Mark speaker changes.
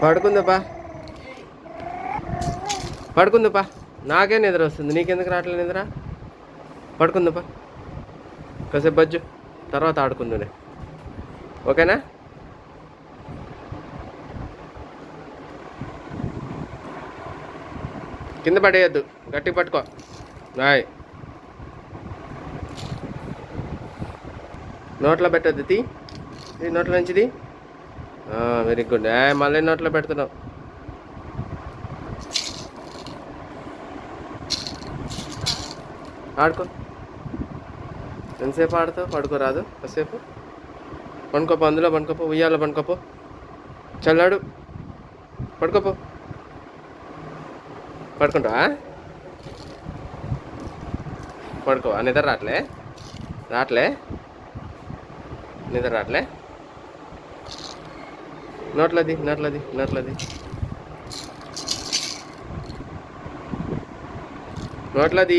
Speaker 1: పడుకుందప్పా, పడుకుందప్పా. నాకే నిద్ర వస్తుంది, నీకెందుకు రావట్లేదు నిద్ర? పడుకుందప్పా, కాసేపు బజ్జు, తర్వాత ఆడుకుందునే. ఓకేనా? కింద పడేయద్దు, గట్టిగా పట్టుకో. బాయ్. నోట్లో పెట్టద్దు, తీ నోట్ల నుంచిది. Very good. మళ్ళీ నోట్లో పెడుతున్నావు. ఆడుకో. ఎంతసేపు ఆడుతావు? పడుకోరాదు కాసేపు? పండుకోపో, అందులో పండుకోపో, ఉయ్యాలో పండుకోపో. చల్లాడు, పడుకోపో. పడుకుంటావా? పడుకోవా? నిద్ర రావట్లే? రావట్లే? నిద్ర రావట్లే? నోట్లది, నోట్లది, నోట్లది, నోట్లది.